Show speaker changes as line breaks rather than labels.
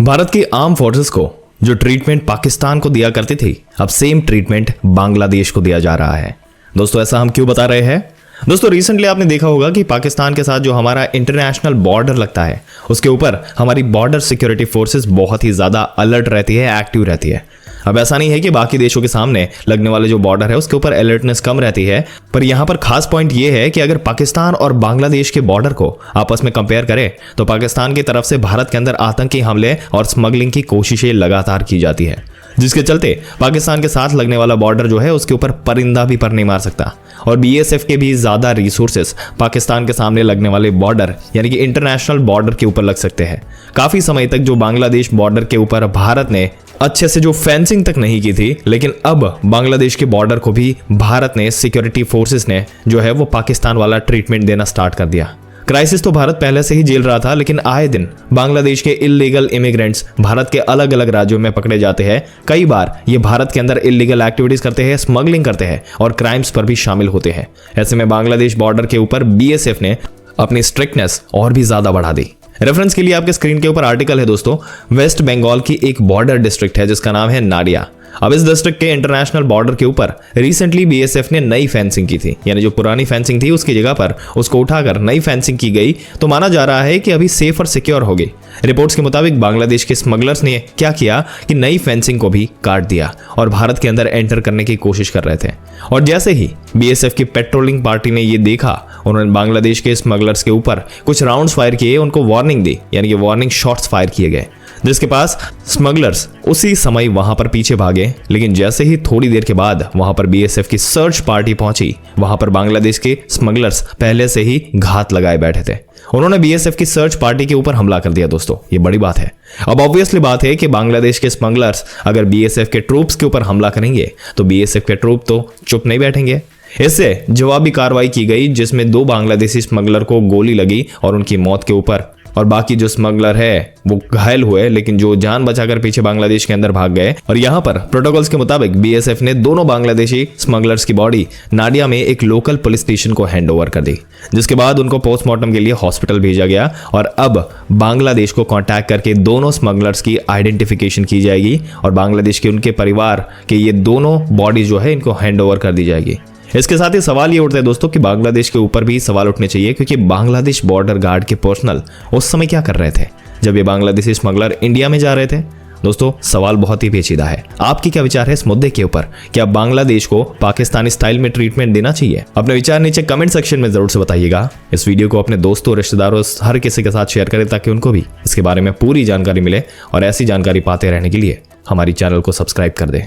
भारत की arm forces को जो ट्रीटमेंट पाकिस्तान को दिया करती थी, अब सेम ट्रीटमेंट बांग्लादेश को दिया जा रहा है। दोस्तों ऐसा हम क्यों बता रहे हैं? दोस्तों रिसेंटली आपने देखा होगा कि पाकिस्तान के साथ जो हमारा इंटरनेशनल बॉर्डर लगता है, उसके ऊपर हमारी बॉर्डर सिक्योरिटी फोर्सेस बहुत ही ज्यादा अलर्ट रहती है, एक्टिव रहती है। अब ऐसा नहीं है कि बाकी देशों के सामने लगने वाले जो बॉर्डर है उसके ऊपर अलर्टनेस कम रहती है, पर यहाँ पर खास पॉइंट ये है कि अगर पाकिस्तान और बांग्लादेश के बॉर्डर को आपस में कंपेयर करें तो पाकिस्तान की तरफ से भारत के अंदर आतंकी हमले और स्मगलिंग की कोशिशें लगातार की जाती है, जिसके चलते पाकिस्तान के साथ लगने वाला बॉर्डर जो है उसके ऊपर परिंदा भी पर नहीं मार सकता। और बीएसएफ के भी ज्यादा रिसोर्सेस पाकिस्तान के सामने लगने वाले बॉर्डर यानी कि इंटरनेशनल बॉर्डर के ऊपर लग सकते हैं। काफी समय तक जो बांग्लादेश बॉर्डर के ऊपर भारत ने अच्छे से जो फेंसिंग तक नहीं की थी, लेकिन अब बांग्लादेश के बॉर्डर को भी भारत ने, सिक्योरिटी फोर्सेस ने जो है वो पाकिस्तान वाला ट्रीटमेंट देना स्टार्ट कर दिया। क्राइसिस तो भारत पहले से ही झेल रहा था, लेकिन आए दिन बांग्लादेश के इल्लीगल इमिग्रेंट्स भारत के अलग अलग राज्यों में पकड़े जाते हैं। कई बार ये भारत के अंदर इल्लीगल एक्टिविटीज करते हैं, स्मगलिंग करते हैं और क्राइम्स पर भी शामिल होते हैं। ऐसे में बांग्लादेश बॉर्डर के ऊपर बीएसएफ ने अपनी स्ट्रिक्टनेस और भी ज्यादा बढ़ा दी। रेफरेंस के लिए आपके स्क्रीन के ऊपर आर्टिकल है दोस्तों। वेस्ट बंगाल की एक बॉर्डर डिस्ट्रिक्ट है जिसका नाम है नाडिया। अब इस डिस्ट्रिक्ट के इंटरनेशनल बॉर्डर के ऊपर रिसेंटली बीएसएफ ने नई फेंसिंग की थी, यानी जो पुरानी फेंसिंग थी उसकी जगह पर उसको उठाकर नई फेंसिंग की गई, तो माना जा रहा है कि अभी सेफ और सिक्योर होगी। रिपोर्ट्स के मुताबिक बांग्लादेश के स्मगलर्स ने क्या किया कि नई फेंसिंग को भी काट दिया और भारत के अंदर एंटर करने की कोशिश कर रहे थे। और जैसे ही बीएसएफ की पेट्रोलिंग पार्टी ने ये देखा, उन्होंने बांग्लादेश के स्मगलर्स के ऊपर कुछ राउंड्स फायर किए, उनको वार्निंग दी, यानी कि वार्निंग शॉट्स फायर किए गए, जिसके पास स्मगलर्स उसी समय वहां पर पीछे भागे। लेकिन जैसे ही थोड़ी देर के बाद वहां पर बीएसएफ की सर्च पार्टी पहुंची, वहां पर बांग्लादेश के स्मगलर्स पहले से ही घात लगाए बैठे थे। उन्होंने बीएसएफ की सर्च पार्टी के ऊपर हमला कर दिया। दोस्तों ये बड़ी बात है। अब ऑब्वियसली बात है कि बांग्लादेश के स्मगलर्स अगर बीएसएफ के ट्रूप्स के ऊपर हमला करेंगे तो बीएसएफ के ट्रूप तो चुप नहीं बैठेंगे। इससे जवाबी कार्रवाई की गई, जिसमें 2 बांग्लादेशी स्मगलर को गोली लगी और उनकी मौत के ऊपर, और बाकी जो स्मगलर है वो घायल हुए, लेकिन जो जान बचाकर पीछे बांग्लादेश के अंदर भाग गए। और यहाँ पर प्रोटोकॉल्स के मुताबिक बीएसएफ ने दोनों बांग्लादेशी स्मगलर्स की बॉडी नाडिया में एक लोकल पुलिस स्टेशन को हैंडओवर कर दी, जिसके बाद उनको पोस्टमार्टम के लिए हॉस्पिटल भेजा गया। और अब बांग्लादेश को कांटेक्ट करके दोनों स्मगलर्स की आइडेंटिफिकेशन की जाएगी और बांग्लादेश के उनके परिवार के ये दोनों बॉडी जो है इनको हैंडओवर कर दी जाएगी। इसके साथ ही सवाल ये उठता है दोस्तों कि बांग्लादेश के ऊपर भी सवाल उठने चाहिए, क्योंकि बांग्लादेश बॉर्डर गार्ड के पर्सनल उस समय क्या कर रहे थे जब ये बांग्लादेशी स्मगलर इंडिया में जा रहे थे। दोस्तों सवाल बहुत ही पेचीदा है। आपकी क्या विचार है इस मुद्दे के ऊपर? क्या बांग्लादेश को पाकिस्तानी स्टाइल में ट्रीटमेंट देना चाहिए? अपने विचार नीचे कमेंट सेक्शन में जरूर से बताइएगा। इस वीडियो को अपने दोस्तों, रिश्तेदारों, हर किसी के साथ शेयर करें ताकि उनको भी इसके बारे में पूरी जानकारी मिले। और ऐसी जानकारी पाते रहने के लिए हमारी चैनल को सब्सक्राइब कर दें।